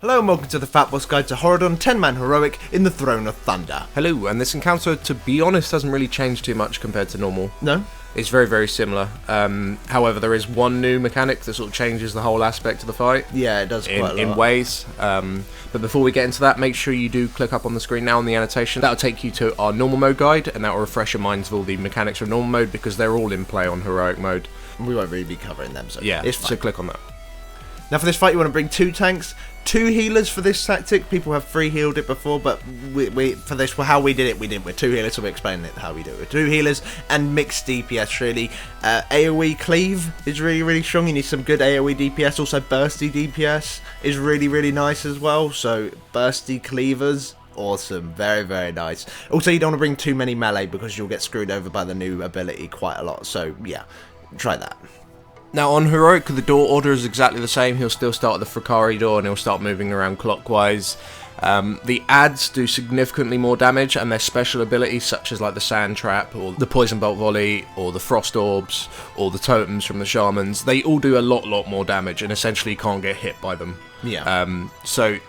Hello and welcome to the Fatboss Guide to Horridon 10-man heroic in the Throne of Thunder. Hello, and this encounter, to be honest, doesn't really change too much compared to normal. No? It's very, very similar. However, there is one new mechanic that sort of changes the whole aspect of the fight. Yeah, it does quite a lot. In ways. But before we get into that, make sure you do click up on the screen now on the annotation. That'll take you to our normal mode guide, and that will refresh your minds of all the mechanics from normal mode, because they're all in play on heroic mode. We won't really be covering them, so yeah, it's fine. So click on that. Now for this fight you want to bring 2 tanks, 2 healers for this tactic. People have 3 healed it before, but for this, how we did it with 2 healers, so we're explaining it how we do it with 2 healers and mixed DPS really. AoE cleave is really, really strong. You need some good AoE DPS. Also bursty DPS is really, really nice as well. So bursty cleavers, awesome, very, very nice. Also you don't want to bring too many melee because you'll get screwed over by the new ability quite a lot. So yeah, try that. Now on Heroic, the door order is exactly the same. He'll still start at the Jakari Door and he'll start moving around clockwise. The adds do significantly more damage, and their special abilities such as like the Sand Trap or the Poison Bolt Volley or the Frost Orbs or the Totems from the Shamans, they all do a lot more damage and essentially can't get hit by them. Yeah. So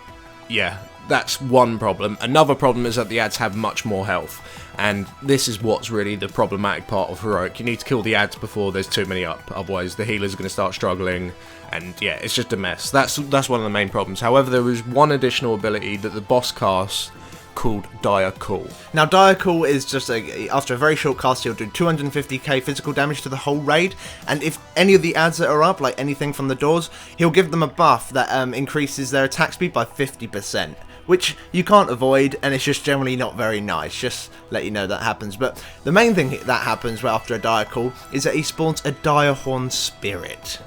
yeah, that's one problem. Another problem is that the adds have much more health, and this is what's really the problematic part of Heroic. You need to kill the adds before there's too many up, otherwise the healers are going to start struggling, and yeah, it's just a mess. That's one of the main problems. However, there is one additional ability that the boss casts called Dire Call. Now Dire Call is just after a very short cast, he'll do 250k physical damage to the whole raid, and if any of the adds that are up, like anything from the doors, he'll give them a buff that increases their attack speed by 50%. Which you can't avoid, and it's just generally not very nice. Just let you know that happens. But the main thing that happens after a Dire Call is that he spawns a Direhorn Spirit.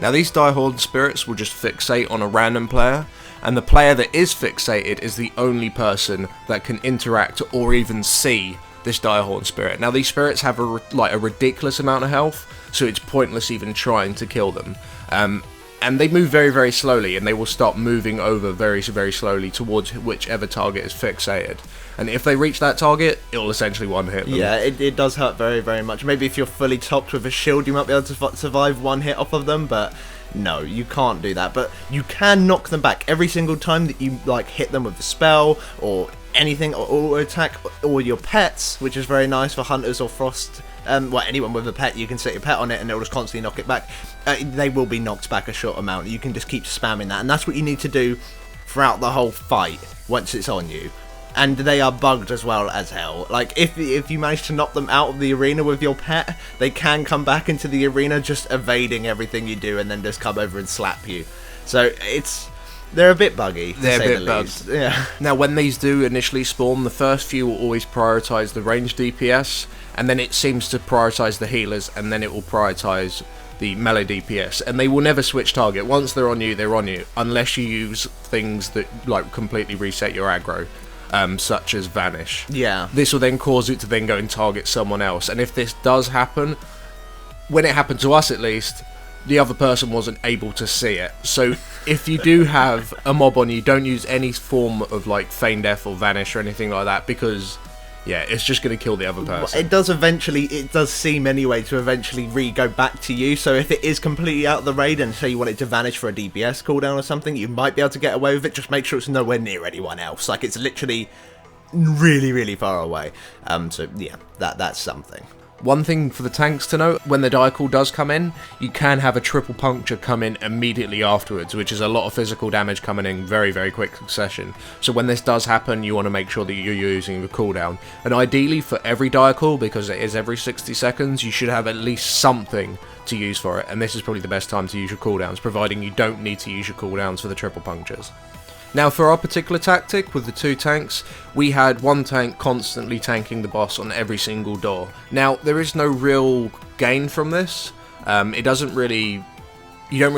Now these Direhorn Spirits will just fixate on a random player, and the player that is fixated is the only person that can interact or even see this Direhorn Spirit. Now these spirits have a ridiculous amount of health, so it's pointless even trying to kill them. And they move very, very slowly, and they will start moving over very, very slowly towards whichever target is fixated. And if they reach that target, it'll essentially one-hit them. Yeah, it does hurt very, very much. Maybe if you're fully topped with a shield, you might be able to survive one hit off of them, but no, you can't do that. But you can knock them back every single time that you hit them with a spell or anything, or auto attack, or your pets, which is very nice for hunters or frost. Well, anyone with a pet, you can set your pet on it and it'll just constantly knock it back. They will be knocked back a short amount. You can just keep spamming that, and that's what you need to do throughout the whole fight once it's on you. And they are bugged as well as hell. Like, if you manage to knock them out of the arena with your pet, they can come back into the arena just evading everything you do and then just come over and slap you. So they're a bit buggy, to say the least. Yeah. Now, when these do initially spawn, the first few will always prioritise the ranged DPS, and then it seems to prioritise the healers, and then it will prioritise the melee DPS, and they will never switch target. Once they're on you, unless you use things that completely reset your aggro, such as Vanish. Yeah. This will then cause it to then go and target someone else, and if this does happen, when it happened to us at least, the other person wasn't able to see it. So if you do have a mob on you, don't use any form of Feign Death or Vanish or anything like that, because yeah, it's just going to kill the other person. It does seem anyway to eventually go back to you, so if it is completely out of the raid and say you want it to vanish for a DPS cooldown or something, you might be able to get away with it. Just make sure it's nowhere near anyone else. It's literally really, really far away. So yeah, that's something. One thing for the tanks to note, when the Dire Call does come in, you can have a triple puncture come in immediately afterwards, which is a lot of physical damage coming in very, very quick succession. So when this does happen, you want to make sure that you're using the cooldown. And ideally for every Dire Call, because it is every 60 seconds, you should have at least something to use for it. And this is probably the best time to use your cooldowns, providing you don't need to use your cooldowns for the triple punctures. Now for our particular tactic with the 2 tanks, we had one tank constantly tanking the boss on every single door. Now there is no real gain from this. You don't really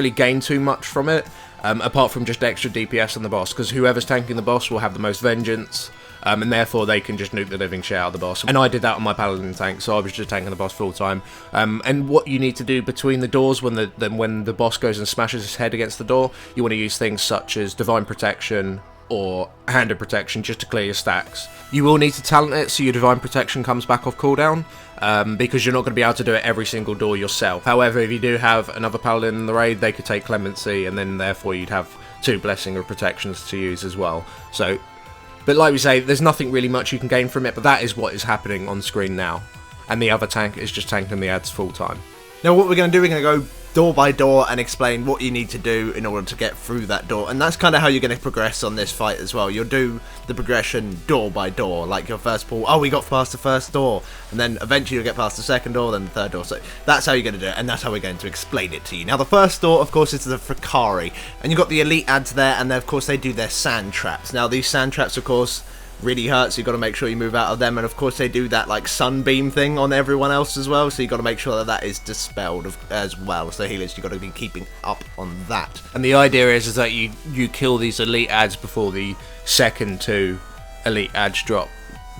gain too much from it, apart from just extra DPS on the boss, because whoever's tanking the boss will have the most vengeance, and therefore they can just nuke the living shit out of the boss. And I did that on my paladin tank, so I was just tanking the boss full time. And what you need to do between the doors, when the boss goes and smashes his head against the door, you want to use things such as Divine Protection or Hand of Protection just to clear your stacks. You will need to talent it so your Divine Protection comes back off cooldown, because you're not going to be able to do it every single door yourself. However, if you do have another paladin in the raid, they could take Clemency, and then therefore you'd have 2 blessing or protections to use as well. So, but like we say, there's nothing really much you can gain from it, but that is what is happening on screen now. And the other tank is just tanking the ads full time. Now what we're going to do, we're going to go door by door and explain what you need to do in order to get through that door, and that's kind of how you're going to progress on this fight as well. You'll do the progression door by door, like your first pull, oh, we got past the first door, and then eventually you'll get past the second door, then the third door. So that's how you're going to do it, and that's how we're going to explain it to you. Now the first door, of course, is the Jakari, and you've got the elite ads there, and then of course they do their sand traps. Now these sand traps, of course, really hurt, so you've got to make sure you move out of them, and of course they do that like sunbeam thing on everyone else as well, so you've got to make sure that that is dispelled as well. So healers, you've got to be keeping up on that. And the idea is that you kill these elite ads before the second 2 elite ads drop,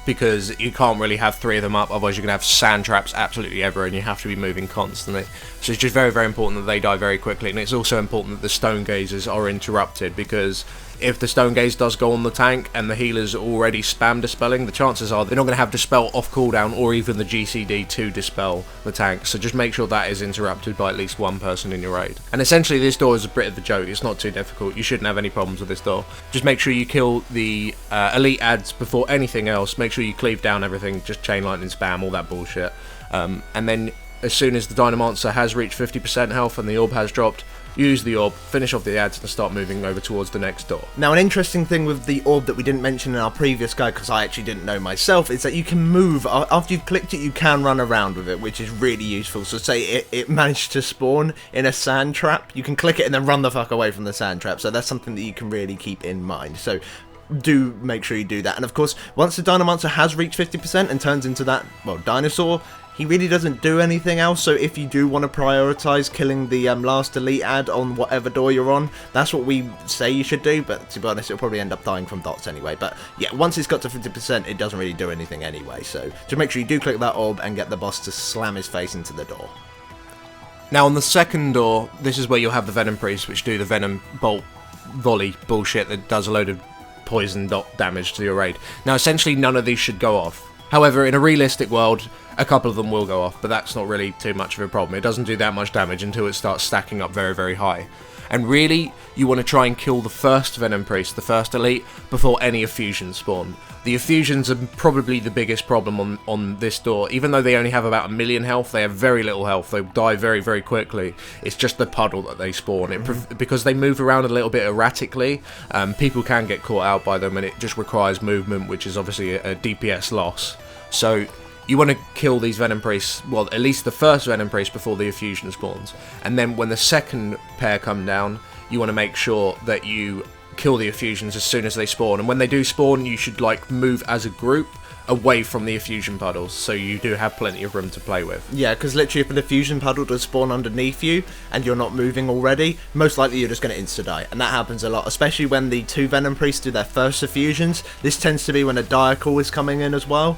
because you can't really have 3 of them up, otherwise you're going to have sand traps absolutely everywhere and you have to be moving constantly. So it's just very, very important that they die very quickly, and it's also important that the stone gazers are interrupted, because if the stone gaze does go on the tank and the healer's already spam dispelling, the chances are they're not going to have dispel off cooldown or even the GCD to dispel the tank. So just make sure that is interrupted by at least 1 person in your raid. And essentially this door is a bit of a joke, it's not too difficult, you shouldn't have any problems with this door. Just make sure you kill the elite ads before anything else, make sure you cleave down everything, just chain lightning spam, all that bullshit. And then as soon as the Dynamonster has reached 50% health and the orb has dropped, use the orb, finish off the ads, and start moving over towards the next door. Now, an interesting thing with the orb that we didn't mention in our previous guide, because I actually didn't know myself, is that you can move. After you've clicked it, you can run around with it, which is really useful. So say it managed to spawn in a sand trap, you can click it and then run the fuck away from the sand trap. So that's something that you can really keep in mind. So do make sure you do that. And of course, once the Dynamonster has reached 50% and turns into that, well, dinosaur, he really doesn't do anything else. So if you do want to prioritize killing the last elite ad on whatever door you're on, that's what we say you should do, but to be honest, it'll probably end up dying from dots anyway. But yeah, once it's got to 50%, it doesn't really do anything anyway. So just make sure you do click that orb and get the boss to slam his face into the door. Now on the second door, this is where you'll have the Venom Priests, which do the Venom Bolt volley bullshit that does a load of poison dot damage to your raid. Now essentially none of these should go off. However, in a realistic world, a couple of them will go off, but that's not really too much of a problem. It doesn't do that much damage until it starts stacking up very, very high. And really, you want to try and kill the first Venom Priest, the first elite, before any effusions spawn. The effusions are probably the biggest problem on this door. Even though they only have about 1 million health, they have very little health. They die very, very quickly. It's just the puddle that they spawn. Because they move around a little bit erratically, people can get caught out by them, and it just requires movement, which is obviously a DPS loss. So you want to kill these Venom Priests, well, at least the first Venom Priest before the effusion spawns. And then when the second pair come down, you want to make sure that you kill the effusions as soon as they spawn. And when they do spawn, you should like move as a group away from the effusion puddles, so you do have plenty of room to play with. Yeah, because literally if an effusion puddle does spawn underneath you and you're not moving already, most likely you're just going to insta-die, and that happens a lot, especially when the 2 Venom Priests do their first effusions. This tends to be when a Diacall is coming in as well,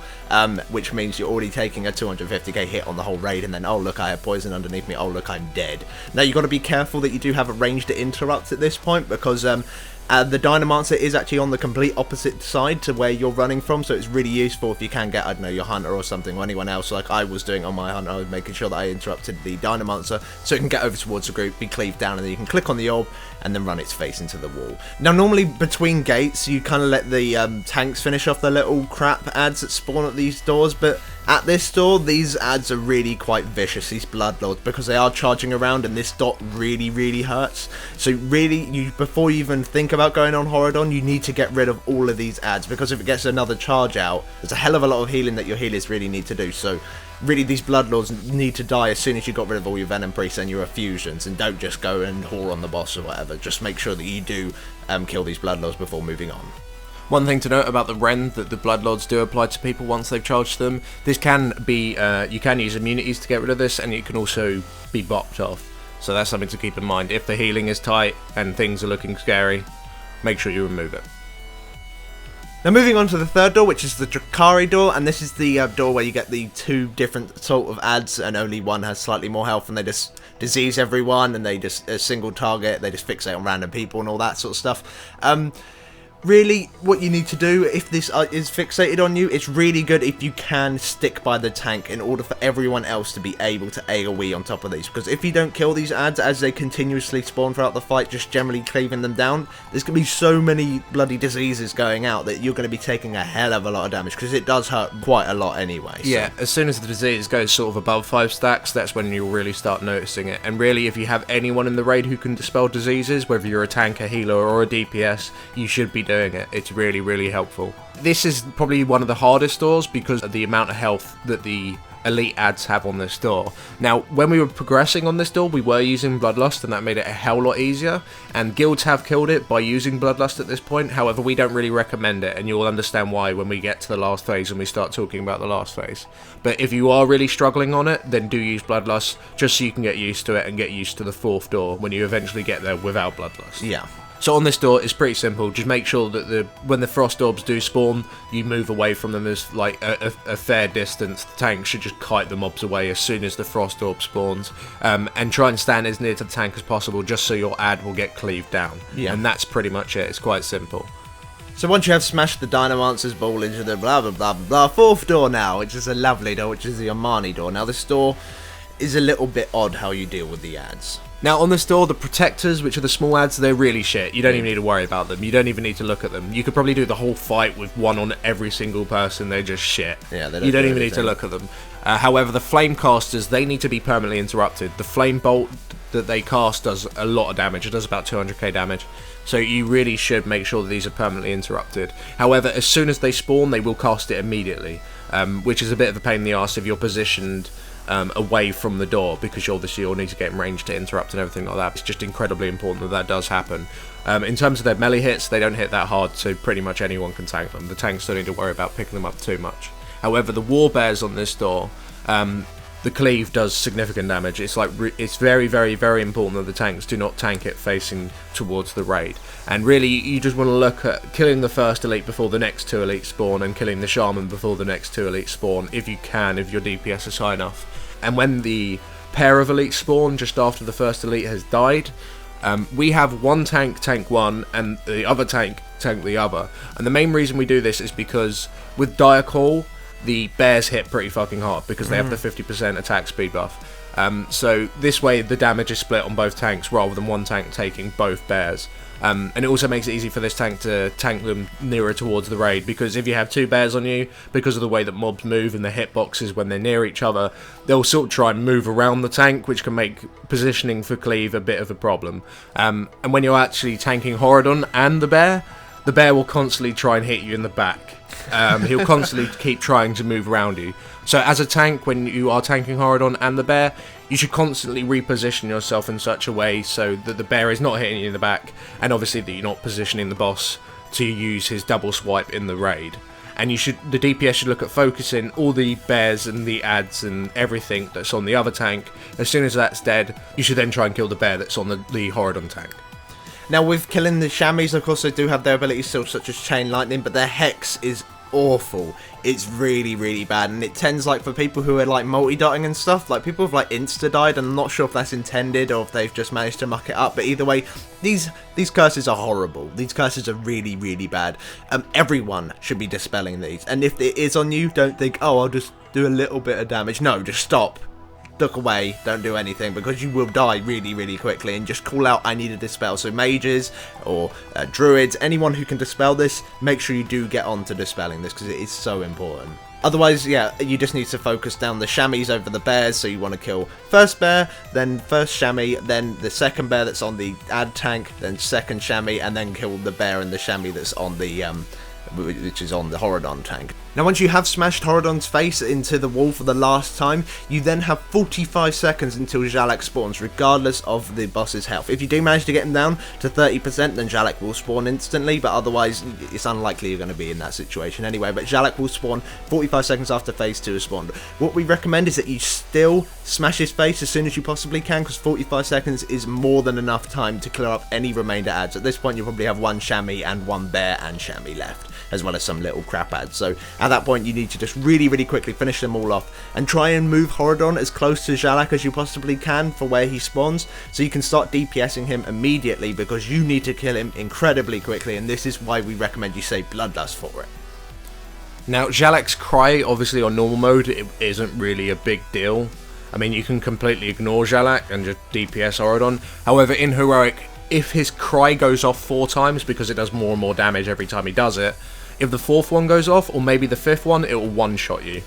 which means you're already taking a 250k hit on the whole raid, and then, oh look, I have poison underneath me, oh look, I'm dead. Now you've got to be careful that you do have a range to interrupt at this point, because the Dynamonster is actually on the complete opposite side to where you're running from, so it's really useful if you can get, I don't know, your Hunter or something, or anyone else, like I was doing on my Hunter. I was making sure that I interrupted the Dynamonster so it can get over towards the group, be cleaved down, and then you can click on the orb and then run its face into the wall. Now normally between gates you kind of let the tanks finish off their little crap ads that spawn at these doors, but at this door, these ads are really quite vicious, these Bloodlords, because they are charging around and this dot really, really hurts. So really, before you even think about going on Horridon, you need to get rid of all of these ads, because if it gets another charge out, there's a hell of a lot of healing that your healers really need to do. So really, these Bloodlords need to die as soon as you got rid of all your Venom Priests and your effusions, and don't just go and whore on the boss or whatever. Just make sure that you do kill these Bloodlords before moving on. One thing to note about the rend that the Bloodlords do apply to people once they've charged them, this can be, you can use immunities to get rid of this, and it can also be bopped off. So that's something to keep in mind. If the healing is tight and things are looking scary, make sure you remove it. Now moving on to the third door, which is the Jakari Door, and this is the door where you get the 2 different sort of ads, and only one has slightly more health, and they just disease everyone, and they just, a single target, they just fixate on random people and all that sort of stuff. Really, what you need to do, if this is fixated on you, it's really good if you can stick by the tank in order for everyone else to be able to AoE on top of these. Because if you don't kill these ads as they continuously spawn throughout the fight, just generally cleaving them down, there's going to be so many bloody diseases going out that you're going to be taking a hell of a lot of damage, because it does hurt quite a lot anyway. So. Yeah, as soon as the disease goes sort of above 5 stacks, that's when you'll really start noticing it. And really, if you have anyone in the raid who can dispel diseases, whether you're a tank, a healer, or a DPS, you should be doing it. It's really, really helpful. This is probably one of the hardest doors because of the amount of health that the elite ads have on this door. Now, when we were progressing on this door, we were using Bloodlust, and that made it a hell lot easier, and guilds have killed it by using Bloodlust at this point. However, we don't really recommend it, and you'll understand why when we get to the last phase and we start talking about the last phase. But if you are really struggling on it, then do use Bloodlust, just so you can get used to it and get used to the 4th door when you eventually get there without Bloodlust. Yeah. So on this door, it's pretty simple. Just make sure that when the frost orbs do spawn, you move away from them as like a fair distance. The tank should just kite the mobs away as soon as the frost orb spawns, and try and stand as near to the tank as possible, just so your ad will get cleaved down. Yeah. And that's pretty much it. It's quite simple. So once you have smashed the Dynamancer's ball into the blah blah blah blah 4th door now, which is a lovely door, which is the Omani door. Now this door is a little bit odd how you deal with the ads. Now on this door, the protectors, which are the small ads, they're really shit. You don't even need to worry about them. You don't even need to look at them. You could probably do the whole fight with one on every single person. They're just shit. Yeah, you don't even need to look at them. However, the flame casters, they need to be permanently interrupted. The flame bolt that they cast does a lot of damage. It does about 200k damage. So you really should make sure that these are permanently interrupted. However, as soon as they spawn, they will cast it immediately, which is a bit of a pain in the arse if you're positioned away from the door, because you'll need to get in range to interrupt and everything like that. It's just incredibly important that does happen. In terms of their melee hits, they don't hit that hard, so pretty much anyone can tank them. The tanks don't need to worry about picking them up too much. However, the war bears on this door, the cleave does significant damage. It's very, very, very important that the tanks do not tank it facing towards the raid. And really, you just want to look at killing the first elite before the next 2 elites spawn, and killing the shaman before the next 2 elites spawn, if you can, if your DPS is high enough. And when the pair of elites spawn just after the first elite has died, we have one tank 1, and the other tank the other. And the main reason we do this is because with Dire Call, the bears hit pretty fucking hard because they have the 50% attack speed buff. So this way the damage is split on both tanks rather than one tank taking both bears. And it also makes it easy for this tank to tank them nearer towards the raid, because if you have 2 bears on you, because of the way that mobs move and the hitboxes when they're near each other, they'll sort of try and move around the tank, which can make positioning for cleave a bit of a problem. And when you're actually tanking Horridon and the bear will constantly try and hit you in the back. He'll constantly keep trying to move around you. So as a tank, when you are tanking Horridon and the bear, you should constantly reposition yourself in such a way so that the bear is not hitting you in the back, and obviously that you're not positioning the boss to use his double swipe in the raid. And the DPS should look at focusing all the bears and the ads and everything that's on the other tank. As soon as that's dead, you should then try and kill the bear that's on the Horridon tank. Now, with killing the Chamois, of course, they do have their abilities still, such as Chain Lightning, but their Hex is awful. It's really, really bad, and it tends, like, for people who are, like, multi-dotting and stuff, like, people have, like, insta-died, and I'm not sure if that's intended or if they've just managed to muck it up, but either way, these curses are horrible. These curses are really, really bad. Everyone should be dispelling these, and if it is on you, don't think, oh, I'll just do a little bit of damage. No, just stop. Look away, don't do anything, because you will die really, really quickly, and just call out, I need a dispel. So mages or druids, anyone who can dispel this, make sure you do get on to dispelling this, because it is so important. Otherwise, yeah, you just need to focus down the chamois over the bears, so you want to kill first bear, then first chamois, then the second bear that's on the ad tank, then second chamois, and then kill the bear and the chamois that's on the which is on the Horridon tank. Now, once you have smashed Horridon's face into the wall for the last time, you then have 45 seconds until Jalak spawns, regardless of the boss's health. If you do manage to get him down to 30%, then Jalak will spawn instantly, but otherwise, it's unlikely you're going to be in that situation anyway. But Jalak will spawn 45 seconds after phase 2 has spawned. What we recommend is that you still smash his face as soon as you possibly can, because 45 seconds is more than enough time to clear up any remainder ads. At this point, you'll probably have one chamois and one bear and chamois left, as well as some little crap ads. So At that point, you need to just really, really quickly finish them all off and try and move Horridon as close to Jalak as you possibly can for where he spawns, so you can start DPSing him immediately, because you need to kill him incredibly quickly, and this is why we recommend you save Bloodlust for it. Now, Jalak's cry, obviously on normal mode, it isn't really a big deal. I mean, you can completely ignore Jalak and just DPS Horridon. However, in Heroic, if his cry goes off 4 times, because it does more and more damage every time he does it, if the 4th one goes off, or maybe the 5th one, it will one-shot you.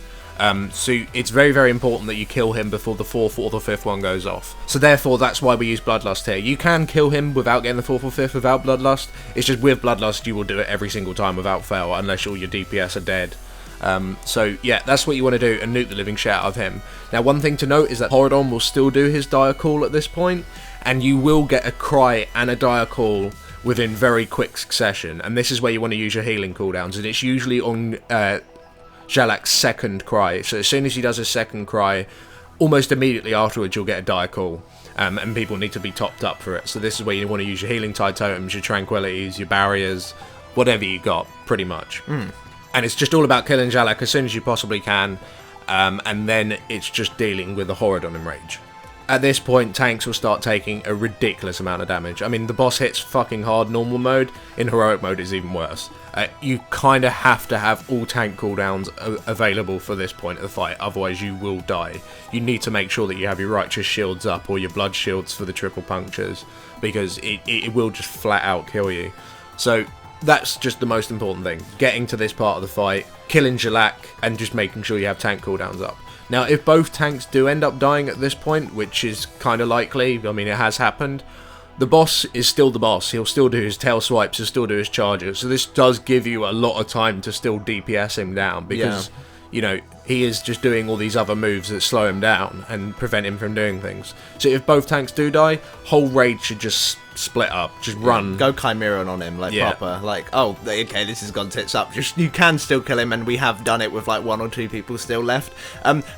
So it's very, very important that you kill him before the 4th or the 5th one goes off. So therefore, that's why we use Bloodlust here. You can kill him without getting the 4th or 5th without Bloodlust. It's just with Bloodlust, you will do it every single time without fail, unless all your DPS are dead. So yeah, that's what you want to do, and nuke the living shit out of him. Now, one thing to note is that Horridon will still do his Dire Call at this point, and you will get a cry and a Dire Call within very quick succession, and this is where you want to use your healing cooldowns, and it's usually on Jalak's second cry. So as soon as he does his second cry, almost immediately afterwards you'll get a Dire Call, and people need to be topped up for it. So this is where you want to use your healing tide totems, your tranquilities, your barriers, whatever you got, pretty much. And it's just all about killing Jalak as soon as you possibly can, and then it's just dealing with the Horridon Enrage. At this point, tanks will start taking a ridiculous amount of damage. I mean, the boss hits fucking hard normal mode. In Heroic mode, it's even worse. You kind of have to have all tank cooldowns available for this point of the fight, otherwise you will die. You need to make sure that you have your Righteous Shields up, or your Blood Shields for the triple punctures, because it will just flat out kill you. So that's just the most important thing. Getting to this part of the fight, killing Jalak, and just making sure you have tank cooldowns up. Now, if both tanks do end up dying at this point, which is kind of likely, I mean, it has happened, the boss is still the boss. He'll still do his tail swipes, he'll still do his charges, so this does give you a lot of time to still DPS him down, because, you know, he is just doing all these other moves that slow him down and prevent him from doing things. So if both tanks do die, whole raid should just split up, just run. Go Chimeron on him, like proper, like, oh, okay, this has gone tits up. Just, you can still kill him, and we have done it with like 1 or 2 people still left.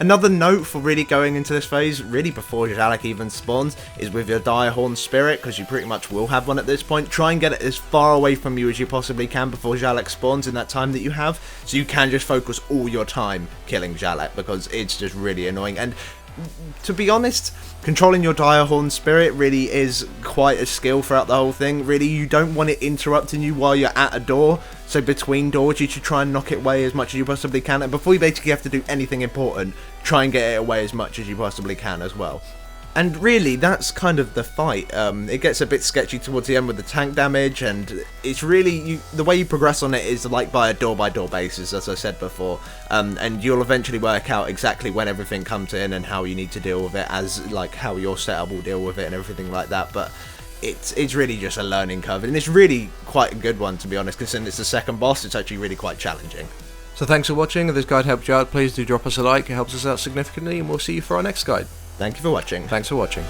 Another note for really going into this phase, really before Jalak even spawns, is with your Direhorn Spirit, because you pretty much will have one at this point. Try and get it as far away from you as you possibly can before Jalak spawns in that time that you have, so you can just focus all your time killing Jalak, because it's just really annoying. And to be honest, controlling your Direhorn Spirit really is quite a skill throughout the whole thing. Really, you don't want it interrupting you while you're at a door, so between doors you should try and knock it away as much as you possibly can, and before you basically have to do anything important, try and get it away as much as you possibly can as well. And really, that's kind of the fight. It gets a bit sketchy towards the end with the tank damage, and it's really, the way you progress on it is like by a door-by-door basis, as I said before. And you'll eventually work out exactly when everything comes in and how you need to deal with it, as like how your setup will deal with it and everything like that. But it's really just a learning curve, and it's really quite a good one, to be honest, considering it's the second boss. It's actually really quite challenging. So thanks for watching. If this guide helped you out, please do drop us a like. It helps us out significantly, and we'll see you for our next guide. Thank you for watching. Thanks for watching.